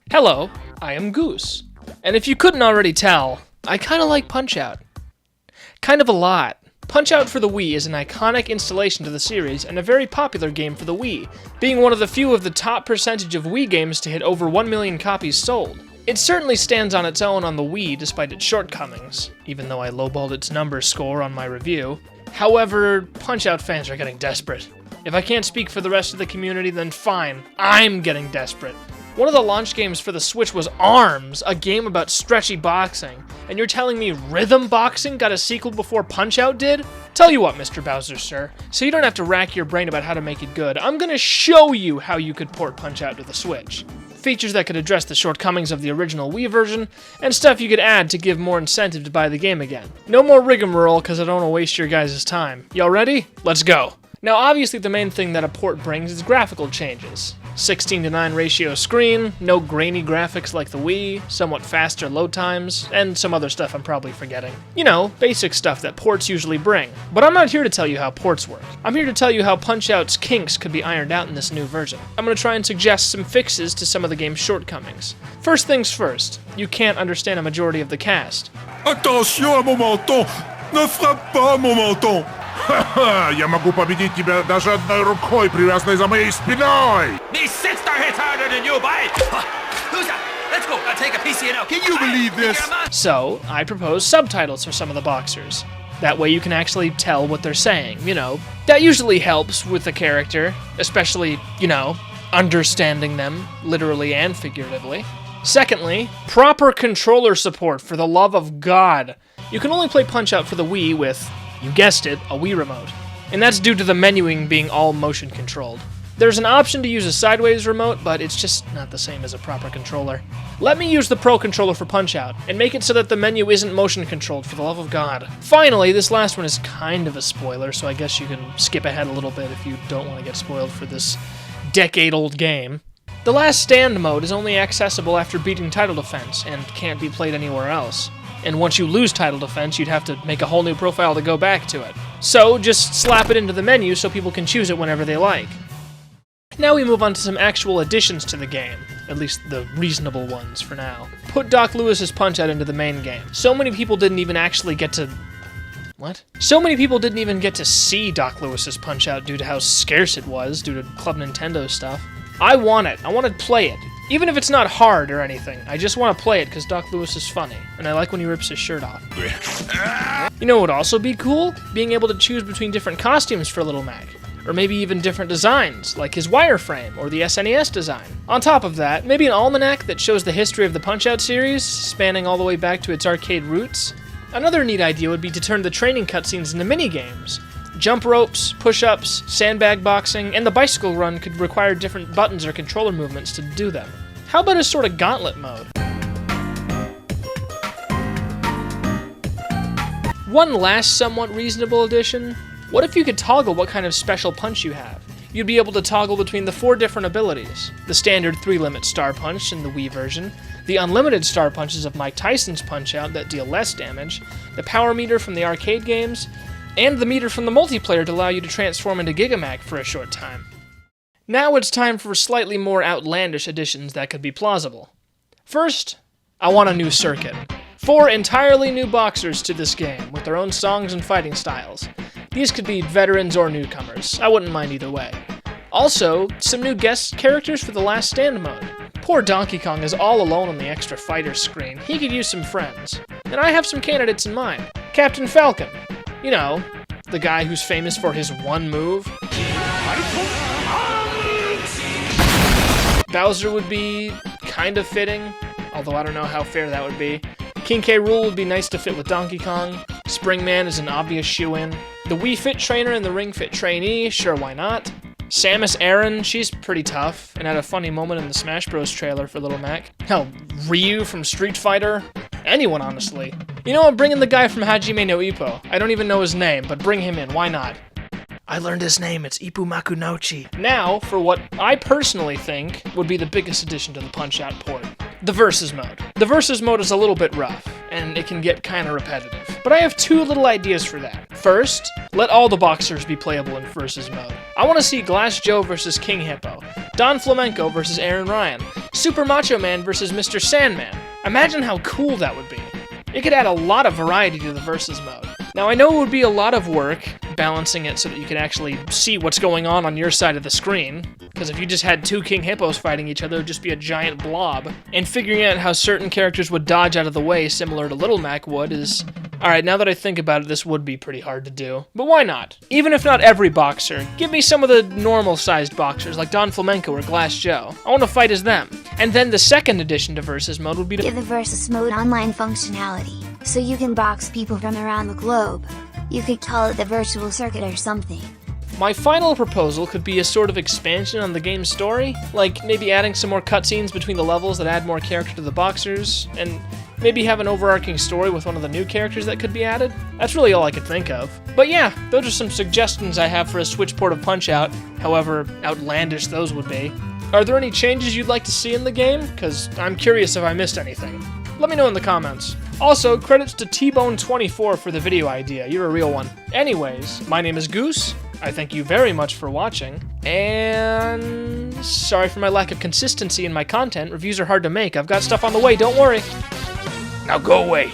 Hello, I am Goose. And if you couldn't already tell, I kinda like Punch-Out! Kind of a lot. Punch-Out for the Wii is an iconic installation to the series and a very popular game for the Wii, being one of the few of the top percentage of Wii games to hit over 1 million copies sold. It certainly stands on its own on the Wii despite its shortcomings, even though I lowballed its number score on my review. However, Punch-Out fans are getting desperate. If I can't speak for the rest of the community, then fine, I'm getting desperate. One of the launch games for the Switch was ARMS, a game about stretchy boxing, and you're telling me Rhythm Boxing got a sequel before Punch-Out did? Tell you what, Mr. Bowser, sir, so you don't have to rack your brain about how to make it good, I'm gonna show you how you could port Punch-Out to the Switch. Features that could address the shortcomings of the original Wii version, and stuff you could add to give more incentive to buy the game again. No more rigmarole, cause I don't wanna waste your guys' time. Y'all ready? Let's go! Now obviously the main thing that a port brings is graphical changes. 16:9 ratio screen, no grainy graphics like the Wii, somewhat faster load times, and some other stuff I'm probably forgetting. You know, basic stuff that ports usually bring. But I'm not here to tell you how ports work. I'm here to tell you how Punch-Out's kinks could be ironed out in this new version. I'm going to try and suggest some fixes to some of the game's shortcomings. First things first, you can't understand a majority of the cast. Attention à mon menton! Ne frappe pas mon menton! Ха-ха! Я могу победить тебя даже одной рукой, привязанной за моей спиной! Me sister hits harder than you, boy! Who's that? Let's go, I'll take a piece of you now. Can you believe this? So, I propose subtitles for some of the boxers. That way you can actually tell what they're saying, you know. That usually helps with the character, especially, you know, understanding them, literally and figuratively. Secondly, proper controller support, for the love of God. You can only play Punch-Out for the Wii with, you guessed it, a Wii remote. And that's due to the menuing being all motion controlled. There's an option to use a sideways remote, but it's just not the same as a proper controller. Let me use the Pro Controller for Punch-Out, and make it so that the menu isn't motion controlled, for the love of God. Finally, this last one is kind of a spoiler, so I guess you can skip ahead a little bit if you don't want to get spoiled for this decade-old game. The Last Stand mode is only accessible after beating Title Defense, and can't be played anywhere else. And once you lose Title Defense, you'd have to make a whole new profile to go back to it. So, just slap it into the menu so people can choose it whenever they like. Now we move on to some actual additions to the game, at least the reasonable ones for now. Put Doc Lewis's Punch-Out into the main game. So many people didn't even actually get to... What? So many people didn't even get to see Doc Lewis's Punch-Out due to how scarce it was, due to Club Nintendo stuff. I want it. I want to play it. Even if it's not hard or anything, I just want to play it because Doc Lewis is funny, and I like when he rips his shirt off. You know what would also be cool? Being able to choose between different costumes for Little Mac. Or maybe even different designs, like his wireframe or the SNES design. On top of that, maybe an almanac that shows the history of the Punch-Out series, spanning all the way back to its arcade roots. Another neat idea would be to turn the training cutscenes into minigames. Jump ropes, push-ups, sandbag boxing, and the bicycle run could require different buttons or controller movements to do them. How about a sort of gauntlet mode? One last somewhat reasonable addition. What if you could toggle what kind of special punch you have? You'd be able to toggle between the 4 different abilities. The standard 3-limit Star Punch in the Wii version, the unlimited Star Punches of Mike Tyson's Punch-Out that deal less damage, the power meter from the arcade games, and the meter from the multiplayer to allow you to transform into Gigamac for a short time. Now it's time for slightly more outlandish additions that could be plausible. First, I want a new circuit. 4 entirely new boxers to this game, with their own songs and fighting styles. These could be veterans or newcomers, I wouldn't mind either way. Also, some new guest characters for the Last Stand mode. Poor Donkey Kong is all alone on the extra fighter screen, he could use some friends. And I have some candidates in mind. Captain Falcon. You know, the guy who's famous for his one move. Bowser would be kind of fitting, although I don't know how fair that would be. King K. Rool would be nice to fit with Donkey Kong. Springman is an obvious shoo-in. The Wii Fit Trainer and the Ring Fit Trainee, sure, why not? Samus Aran, she's pretty tough, and had a funny moment in the Smash Bros. Trailer for Little Mac. Hell, Ryu from Street Fighter? Anyone, honestly. You know, I'm bringing the guy from Hajime no Ippo. I don't even know his name, but bring him in, why not? I learned his name, it's Ippu Makunouchi. Now, for what I personally think would be the biggest addition to the Punch-Out port. The Versus mode. The Versus mode is a little bit rough, and it can get kinda repetitive. But I have 2 little ideas for that. First, let all the boxers be playable in Versus mode. I want to see Glass Joe versus King Hippo, Don Flamenco versus Aaron Ryan, Super Macho Man versus Mr. Sandman. Imagine how cool that would be. It could add a lot of variety to the versus mode. Now I know it would be a lot of work balancing it so that you can actually see what's going on your side of the screen, because if you just had two King Hippos fighting each other, it would just be a giant blob. And figuring out how certain characters would dodge out of the way similar to Little Mac would is... Alright, now that I think about it, this would be pretty hard to do. But why not? Even if not every boxer, give me some of the normal-sized boxers like Don Flamenco or Glass Joe. I want to fight as them. And then the second addition to Versus Mode would be to give the Versus Mode online functionality, so you can box people from around the globe. You could call it the virtual circuit or something. My final proposal could be a sort of expansion on the game's story, like maybe adding some more cutscenes between the levels that add more character to the boxers, and maybe have an overarching story with one of the new characters that could be added. That's really all I could think of. But yeah, those are some suggestions I have for a Switch port of Punch-Out, however outlandish those would be. Are there any changes you'd like to see in the game? Because I'm curious if I missed anything. Let me know in the comments. Also, credits to T-Bone24 for the video idea. You're a real one. Anyways, my name is Goose. I thank you very much for watching, and sorry for my lack of consistency in my content. Reviews are hard to make. I've got stuff on the way, don't worry. Now go away.